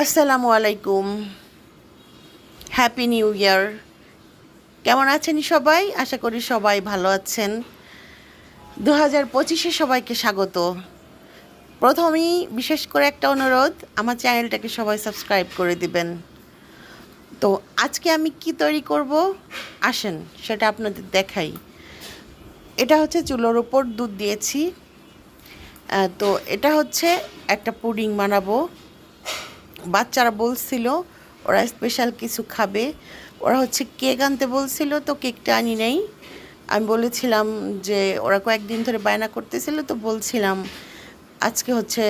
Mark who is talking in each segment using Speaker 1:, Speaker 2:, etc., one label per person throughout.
Speaker 1: আসসালামু আলাইকুম। Happy new year. কেমন আছেন সবাই? আশা করি সবাই ভালো আছেন। 2025-এ সবাইকে স্বাগত। প্রথমেই বিশেষ করে একটা অনুরোধ, আমার চ্যানেলটাকে সবাই সাবস্ক্রাইব করে দিবেন। তো আজকে আমি কি তৈরি করব আসেন সেটা আপনাদের দেখাই। এটা হচ্ছে চুলোর উপর দুধ দিয়েছি। তো এটা হচ্ছে একটা পুডিং বানাবো। বাচ্চারা বলছিল ওরা স্পেশাল কিছু খাবে, ওরা হচ্ছে কেক আনতে বলছিল, তো কেকটা আনি নাই। আমি বলেছিলাম যে ওরা কয়েকদিন ধরে বায়না করতেছিল, তো বলছিলাম আজকে হচ্ছে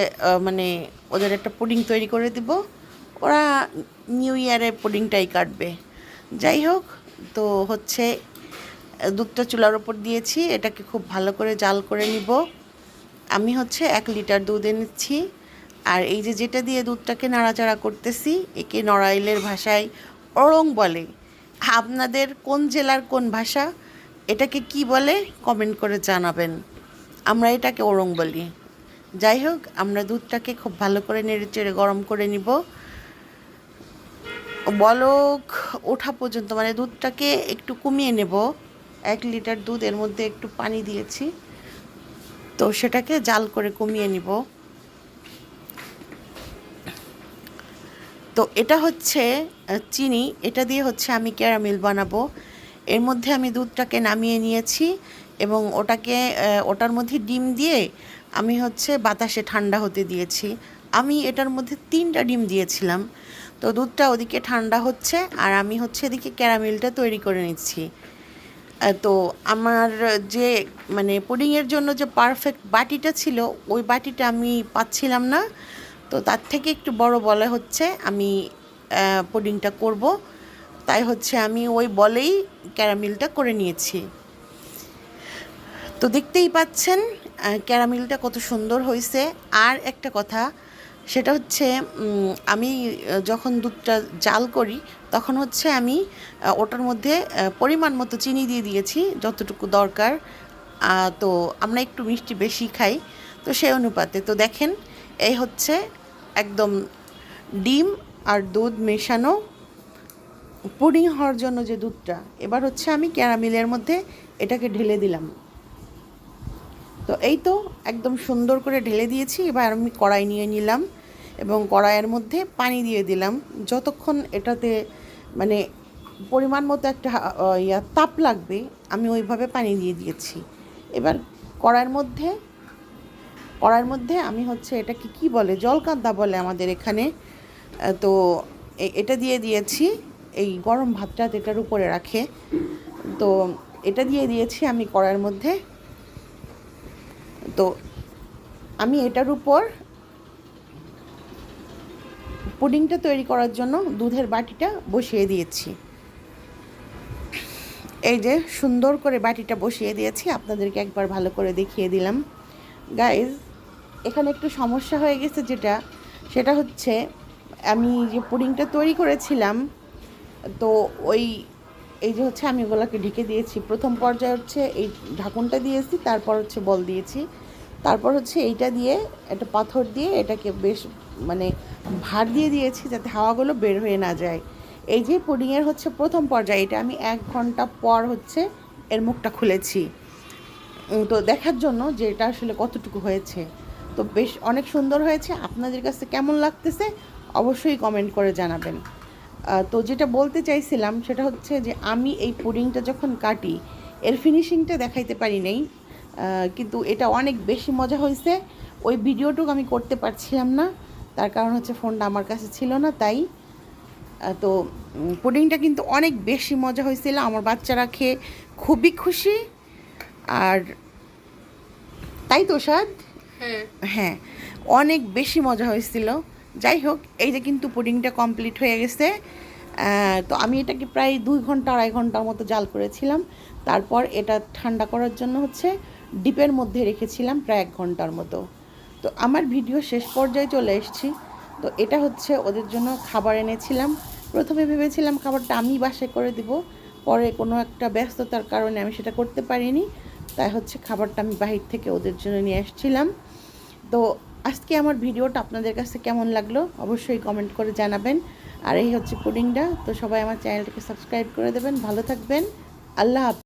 Speaker 1: মানে ওদের একটা পুডিং তৈরি করে দিব, ওরা নিউ ইয়ারে পুডিংটাই কাটবে। যাই হোক, তো হচ্ছে দুধটা চুলার ওপর দিয়েছি, এটাকে খুব ভালো করে জাল করে নিব। আমি হচ্ছে 1 লিটার দুধ এনেছি। আর এই যে যেটা দিয়ে দুধটাকে নাড়াচাড়া করতেছি, একে নড়াইলের ভাষায় ওড়ং বলে। আপনাদের কোন জেলার কোন ভাষা, এটাকে কি বলে কমেন্ট করে জানাবেন। আমরা এটাকে ওড়ং বলি। যাই হোক, আমরা দুধটাকে খুব ভালো করে নেড়েচেড়ে গরম করে নিব। বলক ওঠা পর্যন্ত, মানে দুধটাকে একটু কমিয়ে নেব। 1 লিটার দুধ, এর মধ্যে একটু পানি দিয়েছি, তো সেটাকে জাল করে কমিয়ে নিব। তো এটা হচ্ছে চিনি, এটা দিয়ে হচ্ছে আমি ক্যারামেল বানাবো। এর মধ্যে আমি দুধটাকে নামিয়ে নিয়েছি এবং ওটার মধ্যে ডিম দিয়ে আমি হচ্ছে বাতাসে ঠান্ডা হতে দিয়েছি। আমি এটার মধ্যে 3টা ডিম দিয়েছিলাম। তো দুধটা ওদিকে ঠান্ডা হচ্ছে আর আমি হচ্ছে এদিকে ক্যারামেলটা তৈরি করে নিচ্ছি। তো আমার যে মানে পুডিংয়ের জন্য যে পারফেক্ট বাটিটা ছিল, ওই বাটিটা আমি পাচ্ছিলাম না। তো তার থেকে একটু বড় বলে হচ্ছে আমি পুডিংটা করব, তাই হচ্ছে আমি ওই বলেই ক্যারামেলটা করে নিয়েছি। তো দেখতেই পাচ্ছেন ক্যারামেলটা কত সুন্দর হয়েছে। আর একটা কথা, সেটা হচ্ছে আমি যখন দুধটা জাল করি তখন হচ্ছে আমি ওটার মধ্যে পরিমাণ মতো চিনি দিয়ে দিয়েছি, যতটুকু দরকার। তো আমরা একটু মিষ্টি বেশি খাই, তো সেই অনুপাতে। তো দেখেন, এই হচ্ছে একদম ডিম আর দুধ মেশানো পুডিং হওয়ার জন্য যে দুধটা। এবার হচ্ছে আমি ক্যারামেলের মধ্যে এটাকে ঢেলে দিলাম। তো এই তো একদম সুন্দর করে ঢেলে দিয়েছি। এবার আমি কড়াই নিয়ে নিলাম এবং কড়াইয়ের মধ্যে পানি দিয়ে দিলাম। যতক্ষণ এটাতে মানে পরিমাণ মতো একটা তাপ লাগবে, আমি ওইভাবে পানি দিয়ে দিয়েছি। এবার কড়াইয়ের মধ্যে আমি হচ্ছে এটাকে কি বলে, জলকান্দা বলে আমাদের এখানে। তো এটা দিয়ে দিয়েছি। এই গরম ভাতটা এটার উপরে রাখে, তো এটা দিয়ে দিয়েছি আমি কড়াইয়ের মধ্যে। তো আমি এটার উপর পুডিংটা তৈরি করার জন্য দুধের বাটিটা বসিয়ে দিয়েছি। এই যে সুন্দর করে বাটিটা বসিয়ে দিয়েছি, আপনাদেরকে একবার ভালো করে দেখিয়ে দিলাম। গাইজ, এখানে একটু সমস্যা হয়ে গেছে, সেটা হচ্ছে আমি যে পুডিংটা তৈরি করেছিলাম, তো এই যে হচ্ছে আমি ওগুলোকে ঢেকে দিয়েছি। প্রথম পর্যায়ে হচ্ছে এই ঢাকনটা দিয়েছি, তারপর হচ্ছে বল দিয়েছি, তারপর হচ্ছে এইটা দিয়ে একটা পাথর দিয়ে এটাকে বেশ মানে ভার দিয়ে দিয়েছি যাতে হাওয়াগুলো বের হয়ে না যায়। এই যে পুডিংয়ের হচ্ছে প্রথম পর্যায়ে, এটা আমি 1 ঘন্টা পর হচ্ছে এর মুখটা খুলেছি, তো দেখার জন্য যে এটা আসলে কতটুকু হয়েছে। তো বেশ অনেক সুন্দর হয়েছে। আপনাদের কাছে কেমন লাগতেছে অবশ্যই কমেন্ট করে জানাবেন। তো যেটা বলতে চাইছিলাম সেটা হচ্ছে যে আমি এই পুডিংটা যখন কাটি, এর ফিনিশিংটা দেখাইতে পারি নাই, কিন্তু এটা অনেক বেশি মজা হয়েছে। ওই ভিডিওটুকু আমি করতে পারছিলাম না, তার কারণ হচ্ছে ফোনটা আমার কাছে ছিল না, তাই। তো পুডিংটা কিন্তু অনেক বেশি মজা হয়েছিল, আমার বাচ্চারা খেয়ে খুবই খুশি। আর তাই তো স্বাদ, হ্যাঁ, অনেক বেশি মজা হয়েছিল। যাই হোক, এই যে কিন্তু পুডিংটা কমপ্লিট হয়ে গেছে। তো আমি এটাকে প্রায় 2 ঘন্টা 2.5 ঘন্টার মতো জাল করেছিলাম। তারপর এটা ঠান্ডা করার জন্য হচ্ছে ডিপের মধ্যে রেখেছিলাম প্রায় 1 ঘন্টার মতো। তো আমার ভিডিও শেষ পর্যায়ে চলে এসেছি। তো এটা হচ্ছে ওদের জন্য খাবার এনেছিলাম। প্রথমে ভেবেছিলাম খাবারটা আমি বাসায় করে দিব, পরে কোনো একটা ব্যস্ততার কারণে আমি সেটা করতে পারিনি, তাই হচ্ছে খাবারটা আমি বাহির থেকে ওদের জন্য নিয়ে আসছিলাম। তো আজকে আমার ভিডিওটা আপনাদের কাছে কেমন লাগলো অবশ্যই কমেন্ট করে জানাবেন। আর এই হচ্ছে পুডিংটা। তো সবাই আমার চ্যানেলটাকে সাবস্ক্রাইব করে দেবেন। ভালো থাকবেন। আল্লাহ হাফেজ।